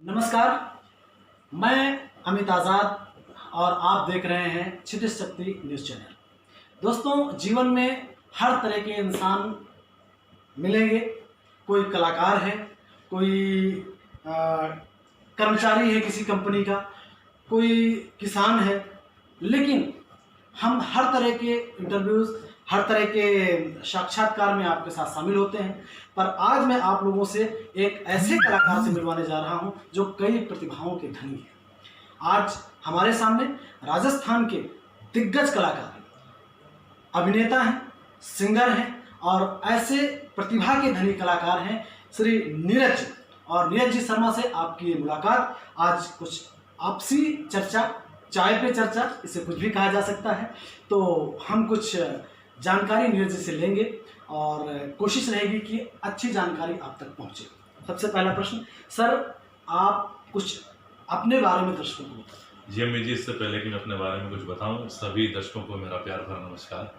नमस्कार, मैं अमित आज़ाद और आप देख रहे हैं क्षितिज शक्ति न्यूज़ चैनल। दोस्तों, जीवन में हर तरह के इंसान मिलेंगे। कोई कलाकार है, कोई कर्मचारी है किसी कंपनी का, कोई किसान है, लेकिन हम हर तरह के इंटरव्यूज़, हर तरह के साक्षात्कार में आपके साथ शामिल होते हैं। पर आज मैं आप लोगों से एक ऐसे कलाकार से मिलवाने जा रहा हूं जो कई प्रतिभाओं के धनी है। आज हमारे सामने राजस्थान के दिग्गज कलाकार, अभिनेता हैं, सिंगर हैं और ऐसे प्रतिभा के धनी कलाकार हैं श्री नीरज जी। और नीरज जी शर्मा से आपकी मुलाकात आज कुछ आपसी चर्चा, चाय पे चर्चा, इसे कुछ भी कहा जा सकता है। तो हम कुछ जानकारी नीरज जी से लेंगे और कोशिश रहेगी कि अच्छी जानकारी आप तक पहुंचे। सबसे पहला प्रश्न, सर आप कुछ अपने बारे में दर्शकों को बताएं। जी अमित जी, इससे पहले कि मैं अपने बारे में कुछ बताऊं, सभी दर्शकों को मेरा प्यार भरा नमस्कार।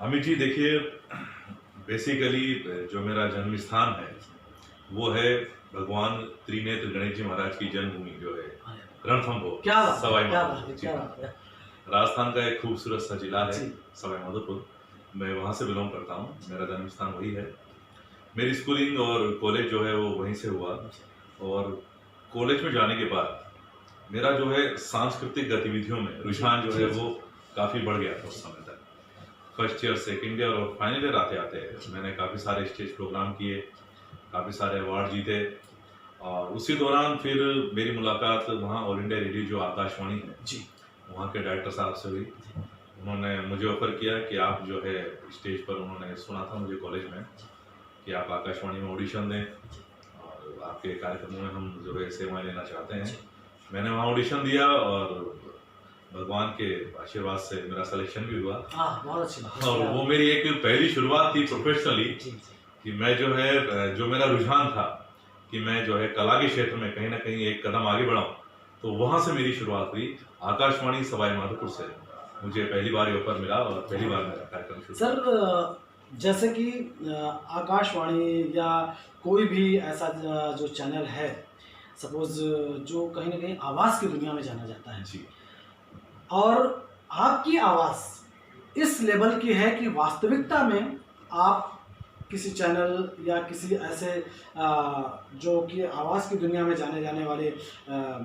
अमित जी देखिए, बेसिकली जो मेरा जन्म स्थान है वो है भगवान त्रिनेत्र गणेश जी महाराज की जन्मभूमि जो है रणथंभौर, सवाई माधोपुर। राजस्थान का एक खूबसूरत सा जिला है सवाई माधोपुर। मैं वहाँ से बिलोंग करता हूँ, मेरा जन्म स्थान वही है। मेरी स्कूलिंग और कॉलेज जो है वो वहीं से हुआ और कॉलेज में जाने के बाद मेरा जो है सांस्कृतिक गतिविधियों में रुझान जो है वो काफ़ी बढ़ गया था उस समय तक। फर्स्ट ईयर, सेकेंड ईयर और फाइनल ईयर आते आते मैंने काफ़ी सारे स्टेज प्रोग्राम किए, काफ़ी सारे अवार्ड जीते। और उसी दौरान फिर मेरी मुलाकात वहाँ ऑल इंडिया रेडियो जो आकाशवाणी है जी, वहाँ के डायरेक्टर साहब से हुई। उन्होंने मुझे ऑफर किया कि आप जो है स्टेज पर, उन्होंने सुना था मुझे कॉलेज में कि आप आकाशवाणी में ऑडिशन दें और आपके कार्यक्रमों में हम जो है सेवाएं लेना चाहते हैं। मैंने वहाँ ऑडिशन दिया और भगवान के आशीर्वाद से मेरा सिलेक्शन भी हुआ। बहुत अच्छी बात। और वो मेरी एक पहली शुरुआत थी प्रोफेशनली कि मैं जो है, जो मेरा रुझान था कि मैं जो है कला के क्षेत्र में कहीं ना कहीं एक कदम आगे बढ़ाऊं, तो वहां से मेरी शुरुआत हुई। आकाशवाणी सवाई माधोपुर से मुझे पहली बार ऑफर मिला और पहली बार मेरा कार्यक्रम शुरू। सर, जैसे कि आकाशवाणी या कोई भी ऐसा जो चैनल है, सपोज जो कहीं ना कहीं आवाज़ की दुनिया में जाना जाता है जी, और आपकी आवाज़ इस लेवल की है कि वास्तविकता में आप किसी चैनल या किसी ऐसे जो कि आवाज़ की दुनिया में जाने जाने वाले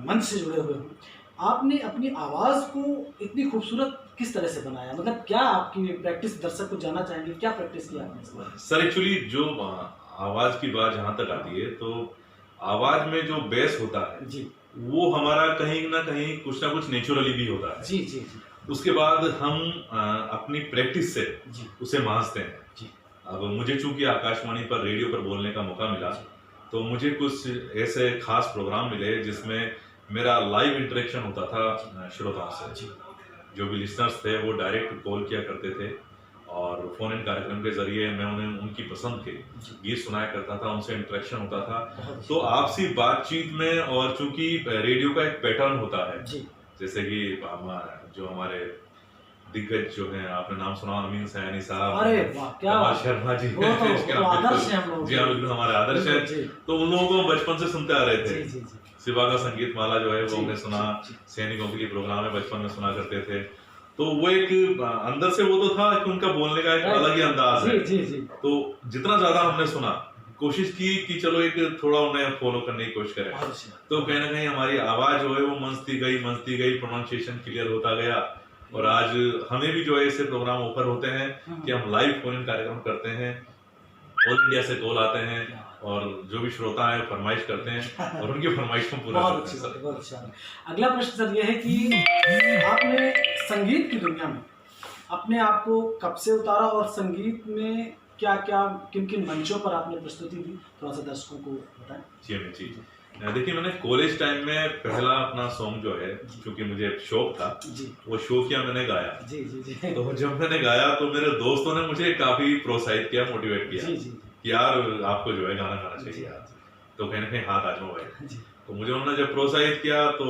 मंच से जुड़े हुए हों, आपने अपनी आवाज़ को इतनी खूबसूरत किस तरह से बनाया? मतलब क्या आपकी प्रैक्टिस, दर्शक को जानना चाहेंगे, क्या प्रैक्टिस की आपने? सर एक्चुअली जो आवाज की बात जहाँ तक आती है, तो आवाज में जो बेस होता है जी, वो हमारा कहीं ना कुछ नेचुरली भी होता है। जी जी जी। उसके बाद हम अपनी प्रैक्टिस से जी उसे मांझते हैं जी। अब मुझे चूंकि आकाशवाणी पर, रेडियो पर बोलने का मौका मिला, तो मुझे कुछ ऐसे खास प्रोग्राम मिले जिसमें मेरा लाइव इंटरेक्शन होता था श्रोताओं से। जो भी लिसनर्स थे वो डायरेक्ट कॉल किया करते थे और फोन इन कार्यक्रम के जरिए मैं उन्हें उनकी पसंद के गीत सुनाया करता था, उनसे इंटरेक्शन होता था। तो आपसी बातचीत में, और चूंकि रेडियो का एक पैटर्न होता है, जैसे कि जो हमारे दिग्गज जो हैं, आपने नाम सुना अमीन सयानी साहब, अरे वाह, क्या शर्मा जी, वो तो आदर्श हैं हम लोग। जी हाँ, बिल्कुल हमारे आदर्श हैं। तो उन लोगों को बचपन से सुनते आ रहे थे। शिवा का संगीत माला जो है वो हमने सुना, सैनिकों के लिए प्रोग्राम है, बचपन में सुना करते थे। तो वो एक अंदर से वो तो था कि उनका बोलने का एक अलग ही अंदाज है। तो जितना ज्यादा हमने सुना, कोशिश की कि चलो एक थोड़ा उन्हें फॉलो करने की कोशिश करें। तो कहीं ना कहीं हमारी आवाज जो है वो मंचती गई, प्रोनाउंसिएशन क्लियर होता गया। और आज हमें भी जो है ऐसे प्रोग्राम ऑफर होते हैं कि हम लाइव फोन इन कार्यक्रम करते हैं, ऑल इंडिया से कॉल आते हैं और जो भी श्रोता है फरमाइश करते हैं और उनकी फरमाइश को पूरा करते हैं। बहुत अच्छा। अगला प्रश्न सर ये है कि आपने संगीत की दुनिया में अपने आप को कब से उतारा और संगीत में क्या क्या, किन किन मंचों पर आपने प्रस्तुति दी, थोड़ा सा दर्शकों को बताएं। जी अमित जी, देखिए मैंने कॉलेज टाइम में पहला अपना सॉन्ग जो है, क्योंकि मुझे शौक था, वो शौकिया मैंने गाया। जी जी जी। तो जब मैंने गाया तो मेरे दोस्तों ने मुझे काफी प्रोत्साहित किया, मोटिवेट किया कि यार आपको जो है गाना गाना चाहिए, तो कहीं ना कहीं हाथ आजमा भाई। तो मुझे उन्होंने जब प्रोत्साहित किया तो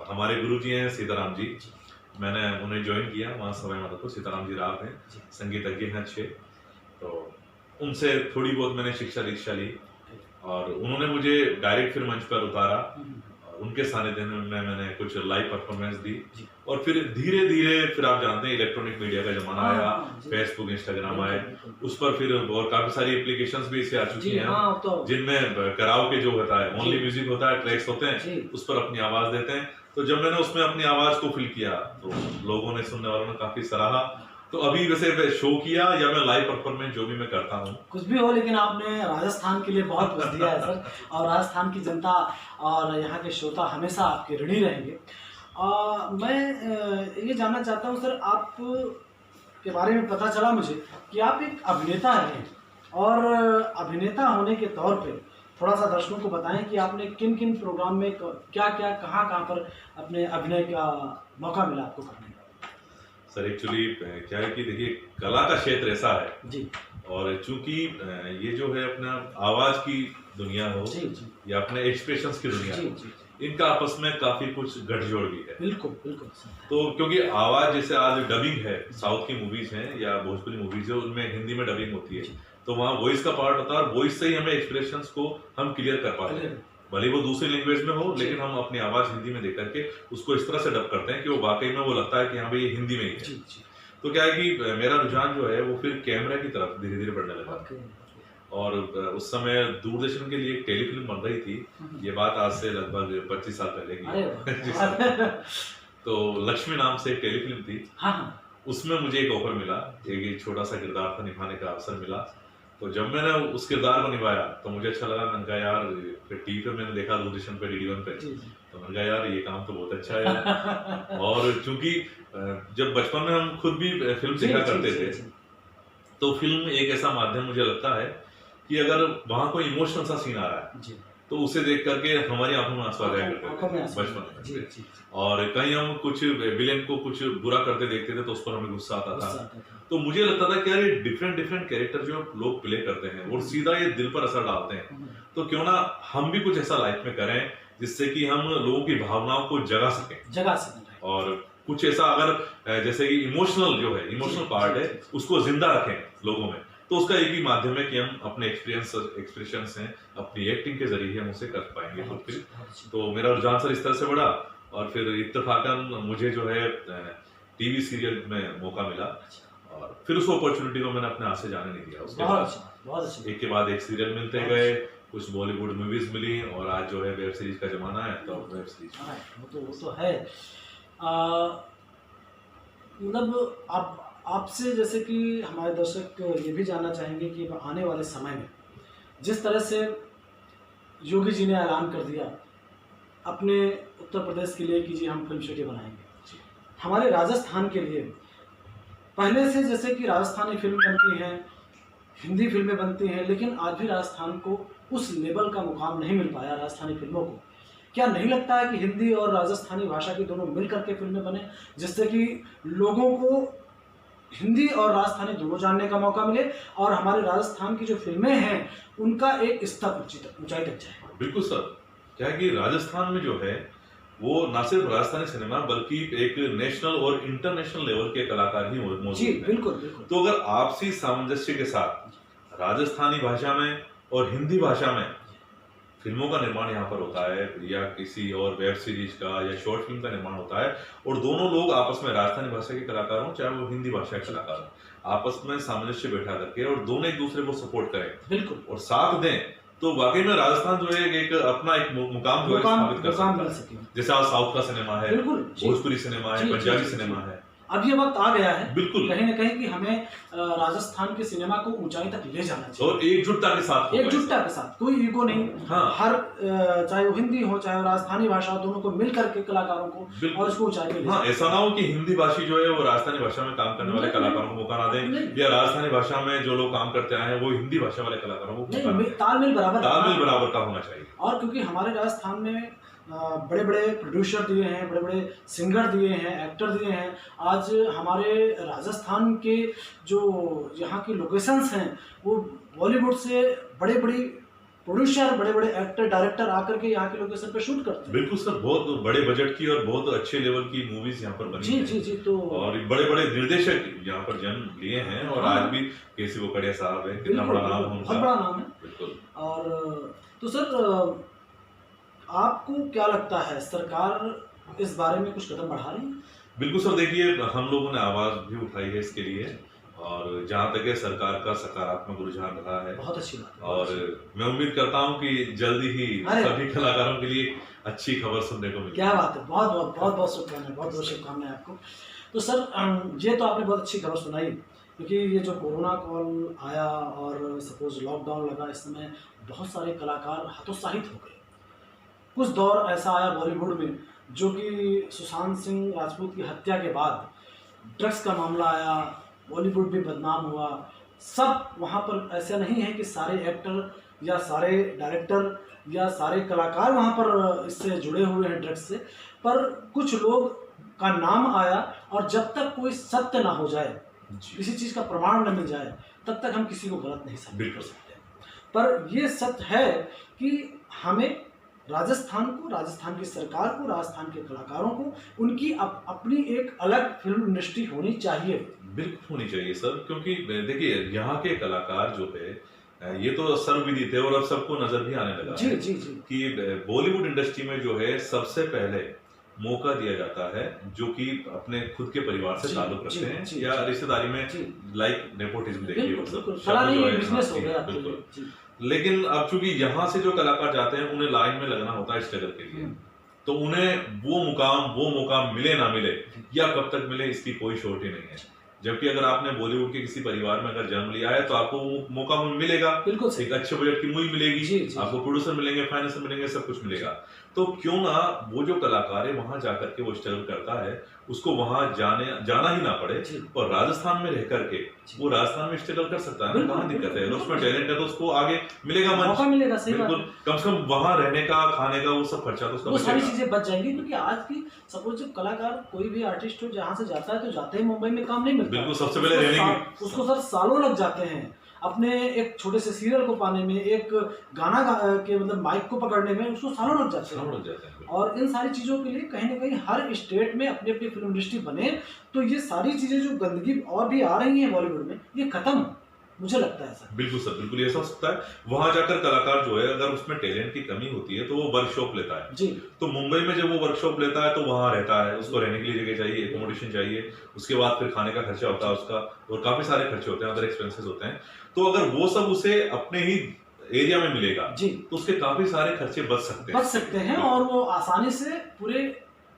हमारे गुरुजी हैं सीताराम जी, मैंने उन्हें ज्वाइन किया वहाँ सवाई माधोपुर। सीताराम जी राव हैं, संगीतज्ञ हैं अच्छे, तो उनसे थोड़ी बहुत मैंने शिक्षा दीक्षा ली और उन्होंने मुझे डायरेक्ट फिर मंच पर उतारा। उनके सानिध्य में मैंने कुछ लाइव परफॉर्मेंस दी और फिर धीरे धीरे फिर आप जानते हैं इलेक्ट्रॉनिक मीडिया का जमाना आया, फेसबुक इंस्टाग्राम आए, उस पर फिर और काफी सारी एप्लीकेशंस भी इससे आ चुकी हैं जिनमें कराओके जो होता है, ओनली म्यूजिक होता है, ट्रैक्स होते हैं, उस पर अपनी आवाज देते हैं। तो जब मैंने उसमें अपनी आवाज को फिल किया तो लोगों ने, सुनने वालों ने काफी सराहा। तो अभी वैसे शो किया या मैं लाइव परफॉर्मेंस जो भी मैं करता हूँ, कुछ भी हो, लेकिन आपने राजस्थान के लिए बहुत कुछ दिया है सर, और राजस्थान की जनता और यहाँ के श्रोता हमेशा आपके ऋणी रहेंगे। मैं ये जानना चाहता हूँ सर, आप के बारे में पता चला मुझे कि आप एक अभिनेता हैं, और अभिनेता होने के तौर पे थोड़ा सा दर्शकों को बताएं कि आपने किन किन प्रोग्राम में क्या क्या कहाँ पर अपने अभिनय का मौका मिला आपको करने का। सर एक्चुअली क्या है कि देखिए, कला का क्षेत्र ऐसा है जी, और चूंकि ये जो है अपना आवाज की दुनिया हो जी, जी, या अपने एक्सप्रेशंस की दुनिया जी, हो, जी, इनका आपस में काफी कुछ गठजोड़ भी है। बिल्कुल बिल्कुल। तो क्योंकि आवाज जैसे आज डबिंग है, साउथ की मूवीज हैं या भोजपुरी मूवीज है, उनमें हिंदी में डबिंग होती है, तो वहाँ वॉइस का पार्ट होता है और वॉइस से ही हमें एक्सप्रेशंस को हम क्लियर कर पाते हैं, भले वो दूसरी लैंग्वेज में हो, लेकिन हम अपनी आवाज हिंदी में देकर के उसको इस तरह से डब करते हैं कि वो वाकई में वो लगता है कि हाँ भाई ये हिंदी में ही है। तो क्या है कि मेरा रुझान जो है वो फिर कैमरा की तरफ धीरे धीरे बढ़ने लगा। और उस समय दूरदर्शन के लिए एक टेलीफिल्म बन रही थी, ये बात आज से लगभग 25 साल पहले की। तो लक्ष्मी नाम से एक टेलीफिल्म थी, उसमें मुझे एक ऑफर मिला, एक छोटा सा किरदार था, निभाने का अवसर मिला। तो जब मैंने उस किरदार को निभाया तो मुझे अच्छा लगा। मैंने कहा यार, फिर टीवी पे मैंने देखा, दूरदर्शन पे, DD1 पे, तो मैंने कहा यार ये काम तो बहुत अच्छा है। और चूंकि जब बचपन में हम खुद भी फिल्म देखा करते थे, तो फिल्म एक ऐसा माध्यम मुझे लगता है कि अगर वहां कोई इमोशनल सा सीन आ रहा है तो उसे देख करके हमारी आंखों में आंसू आ जाया करते थे बचपन में। और कहीं हम कुछ विलेन को कुछ बुरा करते देखते थे तो उस पर हमें गुस्सा आता था। तो मुझे लगता था कि यार ये डिफरेंट डिफरेंट कैरेक्टर जो लोग प्ले करते हैं और सीधा ये दिल पर असर डालते हैं, तो क्यों ना हम भी कुछ ऐसा लाइफ में करें जिससे कि हम लोगों की भावनाओं को जगा सकें। और कुछ ऐसा अगर जैसे कि इमोशनल पार्ट है उसको जिंदा रखें लोगों में, तो उसका एक ही माध्यम है कि हम अपने एक्सप्रेशंस हैं, अपनी एक्टिंग के जरिए हम उसे कर पाएंगे। तो मेरा रुझान सर इस तरह से बढ़ा और फिर इत्तेफाकन मुझे जो है टीवी सीरियल में मौका मिला और फिर उस अपॉर्चुनिटी को मैंने अपने हाथ से जाने नहीं दिया। उसके बाद एक के बाद एक सीरियल मिलते गए, कुछ बॉलीवुड मूवीज मिली और आज जो है वेब सीरीज का जमाना है। तो वेब सीरीज वो तो है। मतलब आपसे जैसे कि हमारे दर्शक ये भी जानना चाहेंगे कि आने वाले समय में जिस तरह से योगी जी ने ऐलान कर दिया अपने उत्तर प्रदेश के लिए कि जी हम फिल्म सिटी बनाएंगे, हमारे राजस्थान के लिए पहले से जैसे कि राजस्थानी फिल्म बनती हैं, हिंदी फिल्में बनती हैं, लेकिन आज भी राजस्थान को उस लेवल का मुकाम नहीं मिल पाया राजस्थानी फिल्मों को। क्या नहीं लगता है कि हिंदी और राजस्थानी भाषा की दोनों मिल करके फिल्में बने जिससे कि लोगों को हिंदी और राजस्थानी दोनों जानने का मौका मिले और हमारे राजस्थान की जो फिल्में हैं उनका एक स्तर ऊंचाई तक जाए? बिल्कुल सर, क्या है कि राजस्थान में जो है वो ना सिर्फ राजस्थानी सिनेमा बल्कि एक नेशनल और इंटरनेशनल लेवल के कलाकार ही मौजूद हैं। बिल्कुल। तो अगर आपसी सामंजस्य के साथ राजस्थानी भाषा में और हिंदी भाषा में फिल्मों का निर्माण यहाँ पर होता है या किसी और वेब सीरीज का या शॉर्ट फिल्म का निर्माण होता है और दोनों लोग आपस में राजस्थानी भाषा के कलाकार हों चाहे वो हिंदी भाषा के कलाकार हों, आपस में सामंजस्य बैठा करके और दोनों एक दूसरे को सपोर्ट करें बिल्कुल और साथ दें, तो वाकई में राजस्थान जो है एक अपना एक मुकाम जो है स्थापित कर सकता है। जैसे आज साउथ का सिनेमा है, भोजपुरी सिनेमा है, पंजाबी सिनेमा है, अब ये वक्त आ गया है बिल्कुल कहीं न कहीं कि हमें राजस्थान के सिनेमा को ऊंचाई तक ले जाना चाहिए और एकजुटता के साथ कोई ईगो नहीं। हर चाहे वो हिंदी हो चाहे वो राजस्थानी भाषा हो, दोनों को मिल करके कलाकारों को और उसको ऊंचाई पे ऐसा ना हो कि हिंदी भाषी जो है वो राजस्थानी भाषा में काम करने वाले कलाकारों को मौका ना दें या राजस्थानी भाषा में जो लोग काम करते आए हैं वो हिंदी भाषा वाले कलाकारों को तालमेल बराबर का होना चाहिए। और क्योंकि हमारे राजस्थान में बड़े बड़े प्रोड्यूसर दिए हैं, बड़े बड़े सिंगर दिए हैं, एक्टर दिए हैं। आज हमारे राजस्थान के जो यहाँ की लोकेशंस हैं वो बॉलीवुड से बड़े बड़े प्रोड्यूसर, बड़े बड़े एक्टर, डायरेक्टर आकर के यहाँ के लोकेशन पे शूट करते हैं। बिल्कुल सर, बहुत बड़े बजट की और बहुत अच्छे लेवल की मूवीज यहाँ पर बनी हैं। जी तो और बड़े बड़े निर्देशक यहाँ पर जन्म लिए हैं और आज भी केसी वोकड़िया साहब है, कितना बड़ा नाम है उनका, बहुत बड़ा नाम है। बिल्कुल। और तो सर आपको क्या लगता है, सरकार इस बारे में कुछ कदम बढ़ा रही है? बिल्कुल सर, देखिए हम लोगों ने आवाज़ भी उठाई है इसके लिए, और जहाँ तक है सरकार का सकारात्मक रुझान रहा है। बहुत अच्छी बात है। और मैं उम्मीद करता हूँ कि जल्दी ही अरे सभी कलाकारों के लिए अच्छी खबर सुनने को मिलेगी। क्या बात है, बहुत बहुत बहुत बहुत शुभकामनाएं, बहुत बहुत शुभकामनाएं आपको। तो सर ये तो आपने बहुत अच्छी खबर सुनाई, क्योंकि ये जो कोरोना कॉल आया और सपोज लॉकडाउन लगा, इस समय बहुत सारे कलाकार हतोत्साहित हो गए। कुछ दौर ऐसा आया बॉलीवुड में जो कि सुशांत सिंह राजपूत की हत्या के बाद ड्रग्स का मामला आया, बॉलीवुड भी बदनाम हुआ। सब वहाँ पर ऐसा नहीं है कि सारे एक्टर या सारे डायरेक्टर या सारे कलाकार वहाँ पर इससे जुड़े हुए हैं ड्रग्स से, पर कुछ लोग का नाम आया, और जब तक कोई सत्य ना हो जाए, जी, किसी चीज़ का प्रमाण न मिल जाए, तब तक हम किसी को गलत नहीं साबित कर बिल्कुल। सकते। पर ये सत्य है कि हमें राजस्थान को, राजस्थान की सरकार को, राजस्थान के कलाकारों को उनकी अपनी एक अलग फिल्म इंडस्ट्री होनी चाहिए। बिल्कुल होनी चाहिए सर, क्योंकि देखिए यहाँ के कलाकार जो है ये तो सर्वविदित है, और अब सबको नजर भी आने लगा जी है जी जी कि बॉलीवुड इंडस्ट्री में जो है सबसे पहले मौका दिया जाता है जो कि अपने खुद के परिवार से जी, ताल्लुक जी, रखते हैं, जी, या जी। रिश्तेदारी में, जी लाइक नेपोटिज्म देखिए, बिल्कुल मतलब बिल्कुल, शब्द फलाना जो ये है, बिजनेस हो जी, गया आपके लिए। बिल्कुल। जी लेकिन अब चूंकि यहाँ से जो कलाकार जाते हैं उन्हें लाइन में लगना होता है स्ट्रगल के लिए, तो उन्हें वो मुकाम मिले ना मिले, या कब तक मिले, इसकी कोई श्योरिटी नहीं है। जबकि अगर आपने बॉलीवुड के किसी परिवार में अगर जन्म लिया है तो आपको वो मौका मिलेगा, बिल्कुल सही। एक अच्छे बजट की मूवी मिलेगी, जी, जी, आपको प्रोड्यूसर मिलेंगे, फाइनेंसर मिलेंगे, सब कुछ मिलेगा। तो क्यों ना वो जो कलाकार है वहां जाकर के वो स्ट्रगल करता है, उसको वहां जाना ही ना पड़े, जी। और राजस्थान में रह करके वो राजस्थान में स्ट्रगल कर सकता है। बिल्कुल, कहाँ दिक्कत है, अगर बिल्कुल, उसमें टैलेंट है तो उसको आगे मिलेगा मंच, मौका मिलेगा, सही बात बिल्कुल। है। कम से कम वहां रहने का, खाने का, वो सब खर्चा तो उसका वो सारी बचेगा। चीजें बच जाएंगी, क्योंकि आज की सपोज जो कलाकार, कोई भी आर्टिस्ट हो, जहाँ से जाता है तो जाते ही मुंबई में काम नहीं मिलता। बिल्कुल, सबसे पहले रहने की, उसको सर सालों लग जाते हैं अपने एक छोटे से सीरियल को पाने में, एक गाना के मतलब माइक को पकड़ने में उसको सालों लग जाते हैं। लग जाते हैं। और इन सारी चीज़ों के लिए कहीं ना कहीं हर स्टेट में अपनी अपनी फिल्म इंडस्ट्री बने, तो ये सारी चीज़ें जो गंदगी और भी आ रही हैं बॉलीवुड में, ये खत्म, मुझे लगता है सर। बिल्कुल सर, बिल्कुल ये हो सकता है। वहां जाकर कलाकार जो है, अगर उसमें टैलेंट की कमी होती है तो वो वर्कशॉप लेता है। जी तो मुंबई में जब वो वर्कशॉप लेता है तो वहां रहता है, उसको रहने के लिए जगह चाहिए, एकोमोडेशन चाहिए, उसके बाद फिर खाने का खर्चा होता है उसका, और काफी सारे खर्चे होते हैं, अदर एक्सपेंसेस होते हैं। तो अगर वो सब उसे अपने ही एरिया में मिलेगा जी, तो उसके काफी सारे खर्चे बच सकते हैं, और वो आसानी से पूरे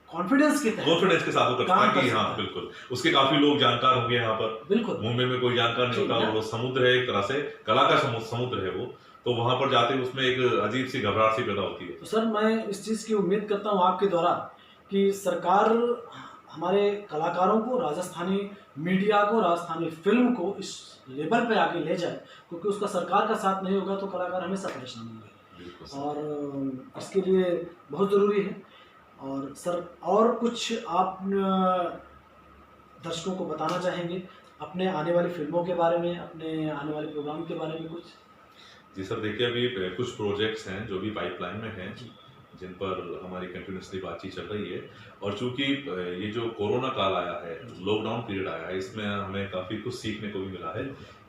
कॉन्फिडेंस के तहत कॉन्फिडेंस के साथ वो करता काम है कर कि हाँ सकता है। बिल्कुल, उसके काफी लोग जानकार होंगे यहाँ पर। बिल्कुल मुंबई में कोई जानकार नहीं जी, होता, ना। वो समुद्र है एक तरह से, कला का समुद्र है वो, तो वहां पर जाते ही उसमें एक अजीब सी घबराहट सी पैदा होती है। तो सर मैं इस चीज़ की उम्मीद करता हूँ आपके द्वारा कि सरकार हमारे कलाकारों को, राजस्थानी मीडिया को, राजस्थानी फिल्म को इस लेवल पे आगे ले जाए, क्योंकि उसका सरकार का साथ नहीं होगा तो कलाकार हमेशा परेशान होंगे, बिल्कुल सर। और इसके लिए बहुत ज़रूरी है। और सर और कुछ आप दर्शकों को बताना चाहेंगे अपने आने वाली फिल्मों के बारे में, अपने आने वाले प्रोग्राम के बारे में कुछ? जी सर, देखिए अभी कुछ प्रोजेक्ट्स हैं जो भी पाइपलाइन में हैं, जी जिन पर हमारी कंटिन्यूसली बातचीत चल रही है। और चूंकि ये जो कोरोना काल आया है, लॉकडाउन पीरियड आया है, इसमें हमें काफी कुछ सीखने को भी मिला है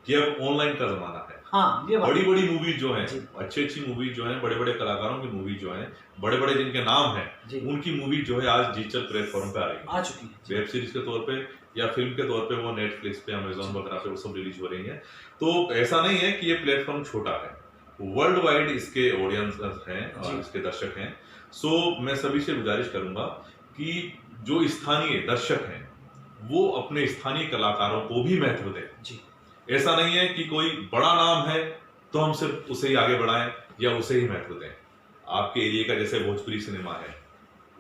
कि अब ऑनलाइन का जमाना है। हाँ, ये बात बड़ी बड़ी मूवीज जो हैं, जी। अच्छी मूवीज जो हैं, बड़े बड़े कलाकारों की मूवीज जो हैं, बड़े बड़े जिनके नाम हैं, जी उनकी मूवीज जो है आज डिजिटल प्लेटफॉर्म पे आ रही है, आ चुकी है। वेब सीरीज के तौर पे या फिल्म के तौर पे, वो नेटफ्लिक्स पे, अमेजोन वगैरह पे वो सब रिलीज हो रही है। तो ऐसा नहीं है कि ये प्लेटफॉर्म छोटा है, वर्ल्ड वाइड इसके ऑडियंस हैं जी। और इसके दर्शक हैं। सो मैं सभी से गुजारिश करूंगा कि जो स्थानीय दर्शक हैं वो अपने स्थानीय कलाकारों को भी महत्व दें। जी ऐसा नहीं है कि कोई बड़ा नाम है तो हम सिर्फ उसे ही आगे बढ़ाएं या उसे ही महत्व दें। आपके एरिया का जैसे भोजपुरी सिनेमा है,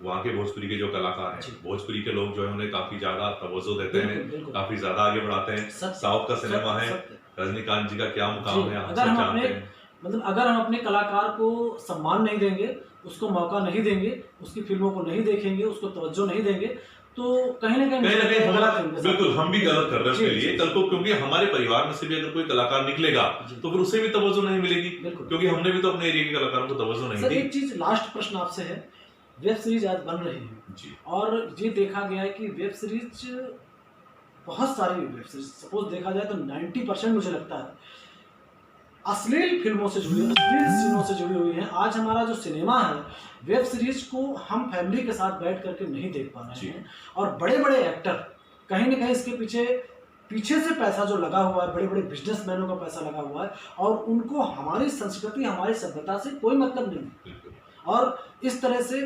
वहाँ के भोजपुरी के जो कलाकार जी। हैं, भोजपुरी के लोग जो है उन्हें काफी ज्यादा तवज्जो देते बिल्कुल, हैं, बिल्कुल। काफी ज्यादा आगे बढ़ाते हैं। सत्य, साउथ का सिनेमा है, सत्य। रजनीकांत जी का क्या मुकाम जी, है, हम अगर सब हम जानते अपने हैं। मतलब अगर हम अपने कलाकार को सम्मान नहीं देंगे, उसको मौका नहीं देंगे, उसकी फिल्मों को नहीं देखेंगे, उसको तवज्जो नहीं देंगे, तो कहीं ना कहीं गलत है। बिल्कुल हम भी गलत कर रहे हैं जी, उसके लिए जी, कल को, क्योंकि हमारे परिवार में से भी अगर कोई कलाकार निकलेगा जी। तो फिर उसे भी तवज्जो नहीं मिलेगी, बिल्कुल। क्योंकि हमने भी तो अपने एरिया के कलाकारों को तवज्जो नहीं सर दी। एक चीज लास्ट प्रश्न आपसे है, वेब सीरीज आज बन रही है जी, और ये देखा गया है कि वेब सीरीज, बहुत सारी वेब सीरीज, सपोज देखा जाए तो 90% मुझे लगता है अश्लील फिल्मों से जुड़ी, अश्लील सीनों से जुड़ी हुई हैं। आज हमारा जो सिनेमा है, वेब सीरीज को हम फैमिली के साथ बैठ करके नहीं देख पा रहे हैं, और बड़े बड़े एक्टर कहीं ना कहीं इसके पीछे से पैसा जो लगा हुआ है, बड़े बड़े बिजनेसमैनों का पैसा लगा हुआ है, और उनको हमारी संस्कृति, हमारी सभ्यता से कोई मतलब नहीं है। और इस तरह से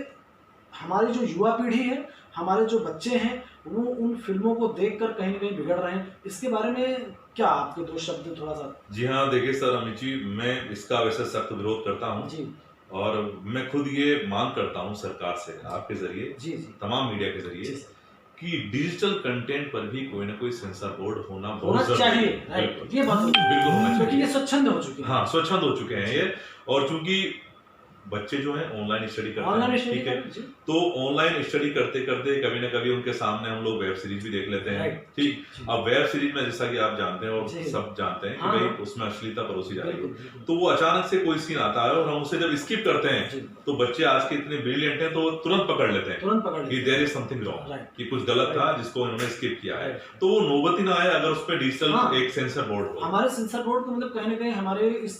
हमारी जो युवा पीढ़ी है, हमारे जो बच्चे हैं, वो उन फिल्मों को देखकर कहीं ना कहीं बिगड़ रहे हैं। इसके बारे में क्या आपके दो शब्द थोड़ा सा? जी हाँ, देखिए सर अमित जी, मैं इसका वैसे सख्त विरोध करता हूँ जी, और मैं खुद ये मांग करता हूँ सरकार से, आपके जरिए, जी जी, तमाम मीडिया के जरिए, जी कि डिजिटल कंटेंट पर भी कोई ना कोई सेंसर बोर्ड होना होना बहुत जरूरी चाहिए। है। राइट, ये बात बिल्कुल होना क्योंकि चाहिए। ये स्वच्छंद हो चुके हैं। हाँ, स्वच्छंद हो चुके हैं ये, और चूंकि बच्चे जो हैं ऑनलाइन स्टडी करते ऑनलाइन हैं, स्टडी ठीक है, जी, तो ऑनलाइन स्टडी करते करते कभी ना कभी उनके सामने हम लोग वेब सीरीज भी देख लेते हैं, राइट, ठीक। जी। अब वेब सीरीज में जैसा कि आप जानते हैं और जी। सब जानते हैं कि हाँ, भाई हाँ। उसमें अश्लीलता परोसी जा रही बिल्कुल, है, बिल्कुल। तो वो अचानक से कोई सीन आता है और हम उसे जब स्किप करते हैं, जी। तो बच्चे आज के इतने ब्रिलियंट हैं तो वो तुरंत पकड़ लेते हैं तुरंत पकड़ कि लेते there is something wrong, right. कि कुछ गलत था राइट। जिसको उन्होंने स्किप किया है। राइट। तो वो नौबत ही ना आए अगर उस पर डिजिटल हाँ। एक सेंसर बोर्ड हो। हमारे सेंसर बोर्ड को मतलब कहीं ना कहीं हमारे इस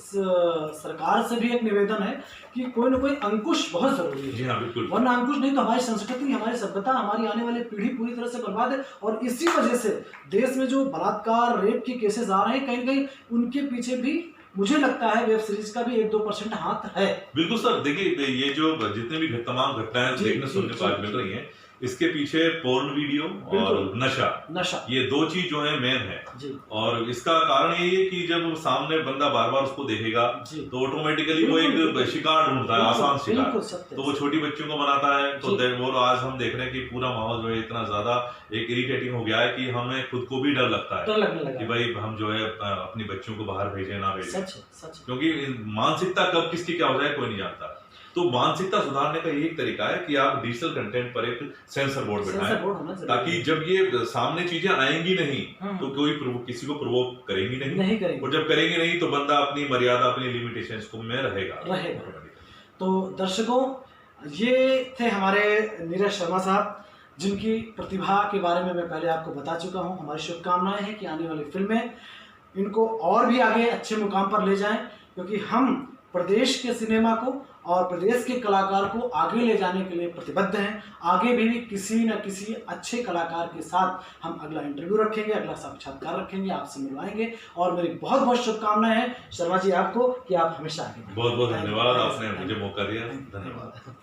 सरकार से भी एक निवेदन है कि कोई ना कोई अंकुश बहुत जरूरी है। जी हाँ, बिल्कुल। वरना अंकुश नहीं तो हमारी संस्कृति, हमारी सभ्यता, हमारी आने वाली पीढ़ी पूरी तरह से बर्बाद है। और इसी वजह से देश में जो बलात्कार, रेप के केसेस आ रहे हैं, कहीं ना कहीं उनके पीछे भी मुझे लगता है वेब सीरीज का भी 1-2% हाथ है। बिल्कुल सर, देखिए ये जो जितने भी तमाम घटनाएं जी, देखने जी, सुनने को आज जी, मिल जी। रही हैं, इसके पीछे पोर्न वीडियो और बिल्कुल। नशा, नशा, ये दो चीज जो है मेन है। जी और इसका कारण यही है कि जब सामने बंदा बार बार उसको देखेगा जी, तो ऑटोमेटिकली वो बिल्कुल, एक बिल्कुल। शिकार ढूंढता है, आसान शिकार। बिल्कुल सत्य। तो वो छोटी बच्चियों को बनाता है, तो जी। वो आज हम देख रहे हैं कि पूरा माहौल जो है इतना ज्यादा एक इरिटेटिंग हो गया है कि हमें खुद को भी डर लगता है डर लगने लगा कि भाई हम जो है अपनी बच्चियों को बाहर भेजें ना भेजें, सच है, सच है। क्योंकि मानसिकता कब किसकी क्या हो जाए कोई नहीं जानता। तो मानसिकता सुधारने का यही एक तरीका है कि आप डिजिटल कंटेंट पर एक सेंसर बोर्ड सेंसर बिठाएं, बोर्ड होना जरूरी ताकि है। जब ये सामने चीजें आएंगी नहीं तो हम्म। कोई किसी को प्रोवोक करेंगी नहीं, नहीं करेंगे। और जब करेंगे नहीं तो बंदा अपनी मर्यादा, अपनी लिमिटेशंस को में रहेगा। तो दर्शकों, ये थे हमारे नीरज शर्मा साहब, जिनकी प्रतिभा के बारे में मैं पहले आपको बता चुका हूं। हमारी शुभकामनाएं हैं कि आने वाली फिल्में इनको और भी आगे अच्छे मुकाम पर ले जाएं, क्योंकि हम प्रदेश के सिनेमा को और प्रदेश के कलाकार को आगे ले जाने के लिए प्रतिबद्ध हैं। आगे भी किसी न किसी अच्छे कलाकार के साथ हम अगला इंटरव्यू रखेंगे, अगला साक्षात्कार रखेंगे, आपसे मिलवाएंगे। और मेरी बहुत बहुत शुभकामनाएं हैं शर्मा जी आपको कि आप हमेशा आगे बढ़ें। बहुत बहुत धन्यवाद, आपने मुझे मौका दिया, धन्यवाद।